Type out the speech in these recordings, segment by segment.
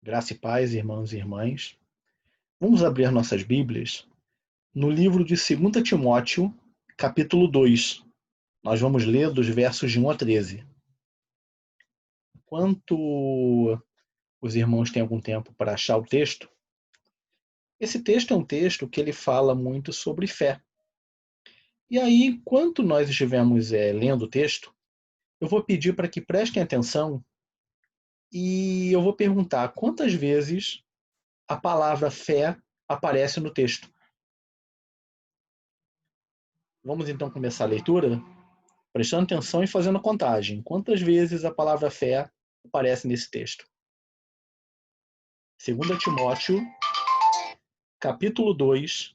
Graça e paz, irmãos e irmãs. Vamos abrir nossas Bíblias no livro de 2 Timóteo, capítulo 2. Nós vamos ler dos versos de 1 a 13. Enquanto os irmãos têm algum tempo para achar o texto, esse texto é um texto que ele fala muito sobre fé. E aí, enquanto nós estivermos lendo o texto, eu vou pedir para que prestem atenção e eu vou perguntar quantas vezes a palavra fé aparece no texto. Vamos então começar a leitura? Prestando atenção e fazendo contagem. Quantas vezes a palavra fé aparece nesse texto? 2 Timóteo, capítulo 2,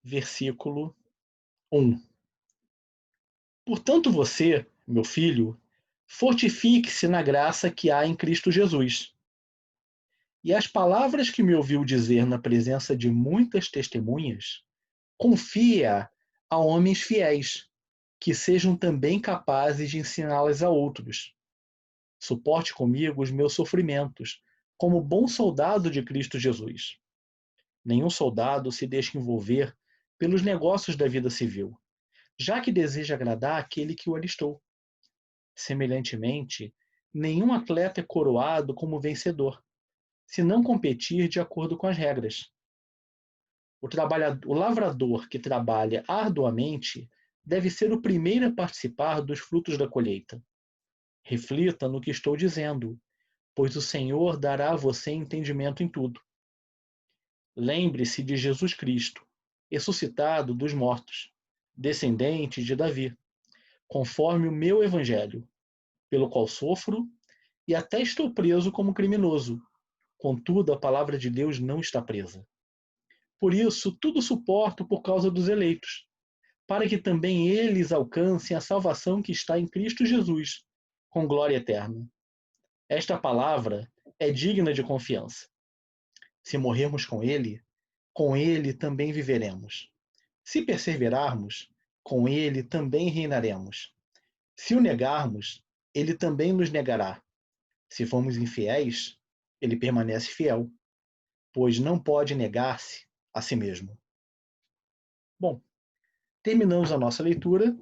versículo 1. Portanto você, meu filho, fortifique-se na graça que há em Cristo Jesus. E as palavras que me ouviu dizer na presença de muitas testemunhas, confia a homens fiéis, que sejam também capazes de ensiná-las a outros. Suporte comigo os meus sofrimentos, como bom soldado de Cristo Jesus. Nenhum soldado se deixa envolver pelos negócios da vida civil, já que deseja agradar aquele que o alistou. Semelhantemente, nenhum atleta é coroado como vencedor, se não competir de acordo com as regras. O lavrador que trabalha arduamente deve ser o primeiro a participar dos frutos da colheita. Reflita no que estou dizendo, pois o Senhor dará a você entendimento em tudo. Lembre-se de Jesus Cristo, ressuscitado dos mortos, descendente de Davi, conforme o meu evangelho, pelo qual sofro e até estou preso como criminoso. Contudo, a palavra de Deus não está presa. Por isso, tudo suporto por causa dos eleitos, para que também eles alcancem a salvação que está em Cristo Jesus, com glória eterna. Esta palavra é digna de confiança. Se morrermos com ele também viveremos. Se perseverarmos, com ele também reinaremos. Se o negarmos, ele também nos negará. Se formos infiéis, ele permanece fiel, pois não pode negar-se a si mesmo. Bom, terminamos a nossa leitura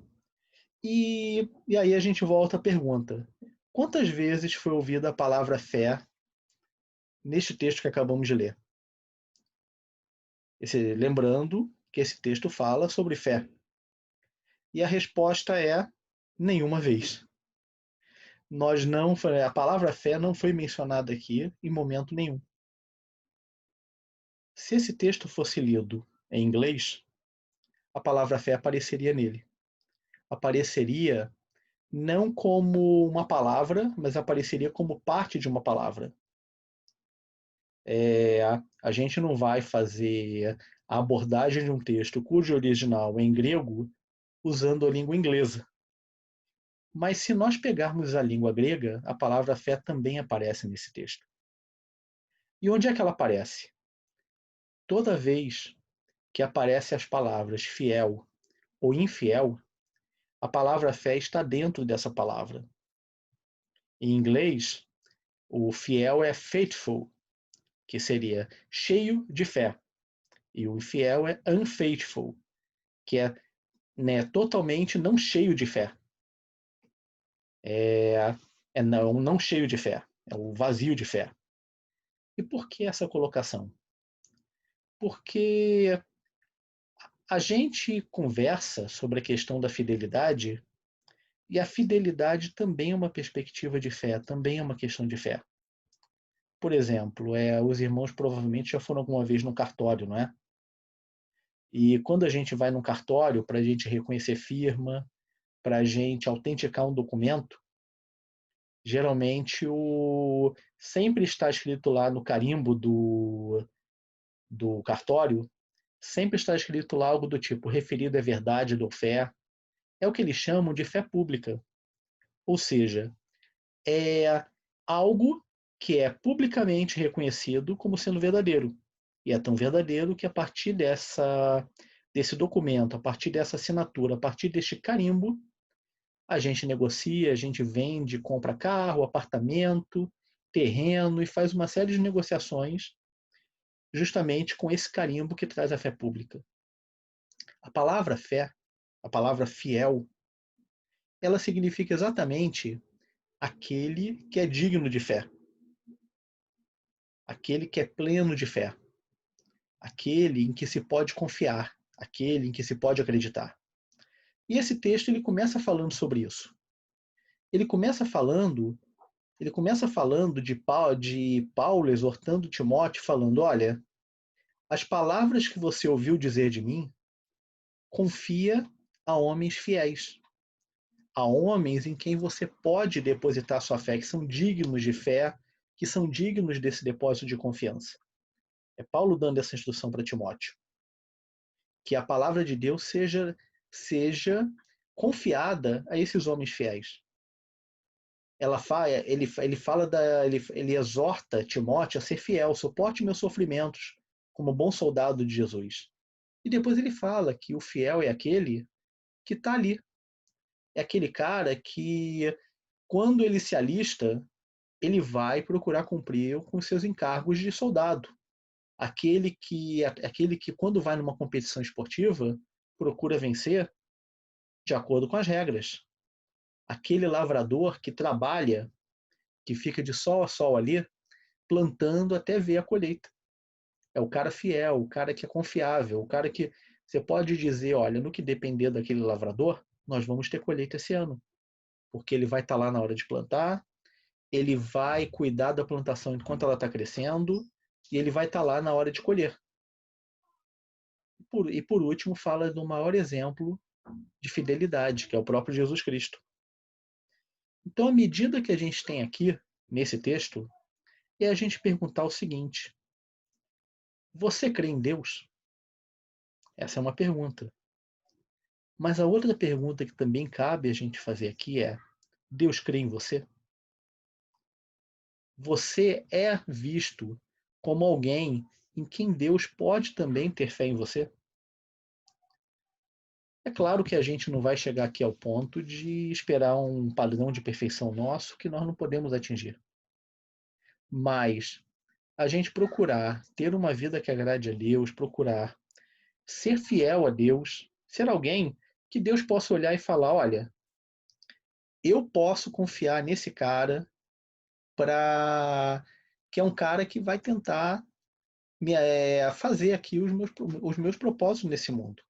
e aí a gente volta à pergunta: quantas vezes foi ouvida a palavra fé neste texto que acabamos de ler? Lembrando que esse texto fala sobre fé. E a resposta é nenhuma vez. A palavra fé não foi mencionada aqui em momento nenhum. Se esse texto fosse lido em inglês, a palavra fé apareceria nele. Apareceria não como uma palavra, mas apareceria como parte de uma palavra. A gente não vai fazer a abordagem de um texto cujo original é em grego usando a língua inglesa. Mas se nós pegarmos a língua grega, a palavra fé também aparece nesse texto. E onde é que ela aparece? Toda vez que aparecem as palavras fiel ou infiel, a palavra fé está dentro dessa palavra. Em inglês, o fiel é faithful, que seria cheio de fé. E o infiel é unfaithful, que é totalmente não cheio de fé. É não cheio de fé, é o vazio de fé. E por que essa colocação? Porque a gente conversa sobre a questão da fidelidade e a fidelidade também é uma perspectiva de fé, também é uma questão de fé. Por exemplo, os irmãos provavelmente já foram alguma vez no cartório, não é? E quando a gente vai no cartório para a gente reconhecer firma, para a gente autenticar um documento, geralmente sempre está escrito lá no carimbo do cartório, sempre está escrito lá algo do tipo, referido à verdade ou fé. É o que eles chamam de fé pública. Ou seja, é algo que é publicamente reconhecido como sendo verdadeiro. E é tão verdadeiro que a partir desse documento, a partir dessa assinatura, a partir deste carimbo, a gente negocia, a gente vende, compra carro, apartamento terreno e faz uma série de negociações justamente com esse carimbo que traz a fé pública. A palavra fé, a palavra fiel, ela significa exatamente aquele que é digno de fé, aquele que é pleno de fé, aquele em que se pode confiar, aquele em que se pode acreditar. E esse texto ele começa falando sobre isso. Ele começa falando de Paulo exortando Timóteo, falando: olha, as palavras que você ouviu dizer de mim, confia a homens fiéis, a homens em quem você pode depositar sua fé, que são dignos de fé, que são dignos desse depósito de confiança. É Paulo dando essa instrução para Timóteo. Que a palavra de Deus seja confiada a esses homens fiéis. Ele exorta Timóteo a ser fiel, suporte meus sofrimentos, como bom soldado de Jesus. E depois ele fala que o fiel é aquele que está ali. É aquele cara que, quando ele se alista, ele vai procurar cumprir com seus encargos de soldado. Aquele que quando vai numa competição esportiva, procura vencer de acordo com as regras. Aquele lavrador que trabalha, que fica de sol a sol ali, plantando até ver a colheita. É o cara fiel, o cara que é confiável, o cara que você pode dizer, olha, no que depender daquele lavrador, nós vamos ter colheita esse ano. Porque ele vai estar lá na hora de plantar, ele vai cuidar da plantação enquanto ela está crescendo, e ele vai estar lá na hora de colher. E por último, fala do maior exemplo de fidelidade, que é o próprio Jesus Cristo. Então, a medida que a gente tem aqui, nesse texto, é a gente perguntar o seguinte: você crê em Deus? Essa é uma pergunta. Mas a outra pergunta que também cabe a gente fazer aqui é: Deus crê em você? Você é visto como alguém em quem Deus pode também ter fé em você? É claro que a gente não vai chegar aqui ao ponto de esperar um padrão de perfeição nosso que nós não podemos atingir. Mas a gente procurar ter uma vida que agrade a Deus, procurar ser fiel a Deus, ser alguém que Deus possa olhar e falar: olha, eu posso confiar nesse cara para que é um cara que vai tentar fazer aqui os meus propósitos nesse mundo.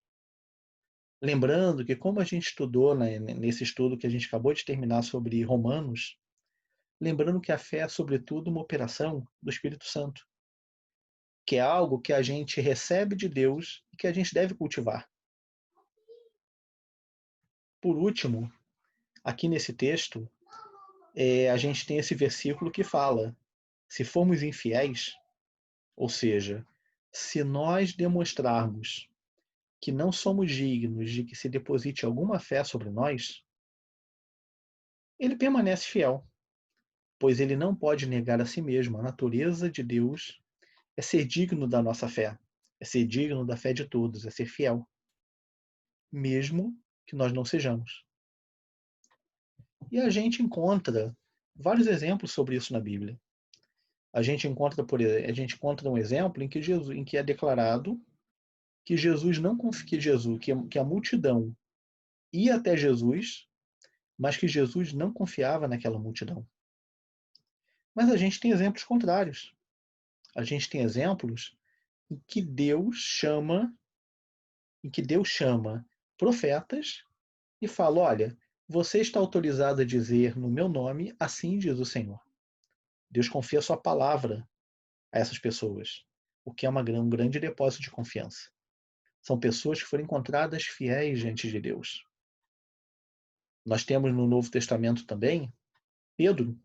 Lembrando que, como a gente estudou nesse estudo que a gente acabou de terminar sobre Romanos, lembrando que a fé é, sobretudo, uma operação do Espírito Santo, que é algo que a gente recebe de Deus e que a gente deve cultivar. Por último, aqui nesse texto, a gente tem esse versículo que fala: se formos infiéis, ou seja, se nós demonstrarmos que não somos dignos de que se deposite alguma fé sobre nós, ele permanece fiel, pois ele não pode negar a si mesmo. A natureza de Deus é ser digno da nossa fé, é ser digno da fé de todos, é ser fiel, mesmo que nós não sejamos. E a gente encontra vários exemplos sobre isso na Bíblia. A gente encontra um exemplo em que é declarado que Jesus não que a multidão ia até Jesus, mas que Jesus não confiava naquela multidão. Mas a gente tem exemplos contrários. A gente tem exemplos em que Deus chama profetas e fala: olha, você está autorizado a dizer no meu nome, assim diz o Senhor. Deus confia a sua palavra a essas pessoas, o que é um grande depósito de confiança. São pessoas que foram encontradas fiéis diante de Deus. Nós temos no Novo Testamento também Pedro.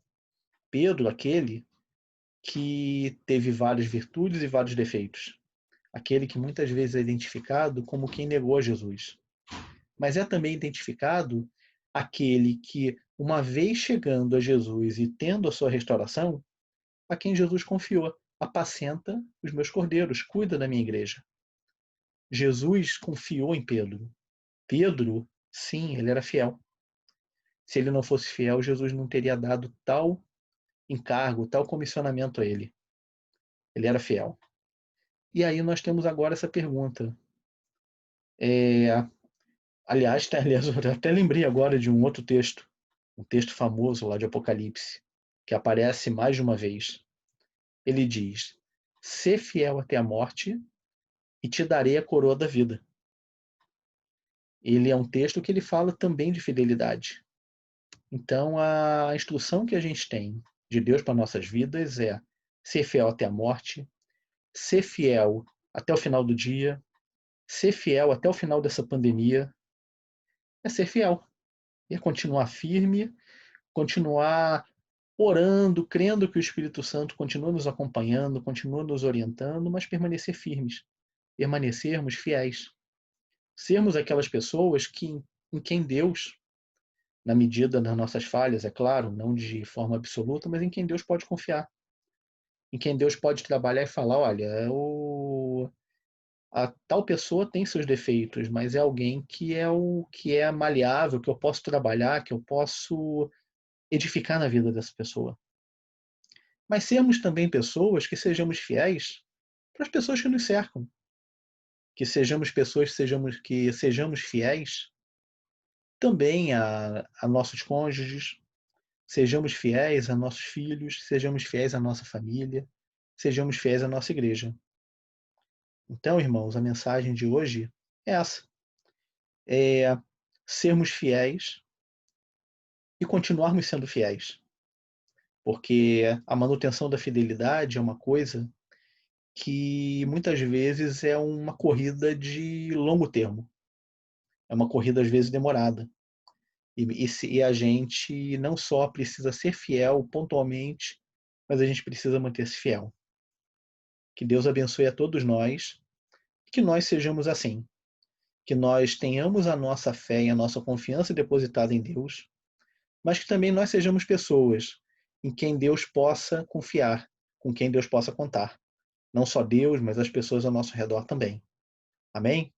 Pedro, aquele que teve várias virtudes e vários defeitos. Aquele que muitas vezes é identificado como quem negou a Jesus. Mas é também identificado aquele que, uma vez chegando a Jesus e tendo a sua restauração, a quem Jesus confiou: apacenta os meus cordeiros, cuida da minha igreja. Jesus confiou em Pedro. Pedro, sim, ele era fiel. Se ele não fosse fiel, Jesus não teria dado tal encargo, tal comissionamento a ele. Ele era fiel. E aí nós temos agora essa pergunta. Aliás, eu até lembrei agora de um outro texto, um texto famoso lá de Apocalipse, que aparece mais de uma vez. Ele diz: "Sê fiel até a morte, e te darei a coroa da vida." Ele é um texto que ele fala também de fidelidade. Então, a instrução que a gente tem de Deus para nossas vidas é ser fiel até a morte, ser fiel até o final do dia, ser fiel até o final dessa pandemia, é ser fiel. É continuar firme, continuar orando, crendo que o Espírito Santo continua nos acompanhando, continua nos orientando, mas permanecer firmes, permanecermos fiéis. Sermos aquelas pessoas em quem Deus, na medida das nossas falhas, é claro, não de forma absoluta, mas em quem Deus pode confiar. Em quem Deus pode trabalhar e falar, olha, a tal pessoa tem seus defeitos, mas é alguém que é maleável, que eu posso trabalhar, que eu posso edificar na vida dessa pessoa. Mas sermos também pessoas que sejamos fiéis para as pessoas que nos cercam, que sejamos pessoas que sejamos fiéis também a nossos cônjuges, sejamos fiéis a nossos filhos, sejamos fiéis à nossa família, sejamos fiéis à nossa igreja. Então, irmãos, a mensagem de hoje é essa: é sermos fiéis e continuarmos sendo fiéis, porque a manutenção da fidelidade é uma coisa que muitas vezes é uma corrida de longo termo, é uma corrida às vezes demorada. E a gente não só precisa ser fiel pontualmente, mas a gente precisa manter-se fiel. Que Deus abençoe a todos nós e que nós sejamos assim. Que nós tenhamos a nossa fé e a nossa confiança depositada em Deus, mas que também nós sejamos pessoas em quem Deus possa confiar, com quem Deus possa contar. Não só Deus, mas as pessoas ao nosso redor também. Amém?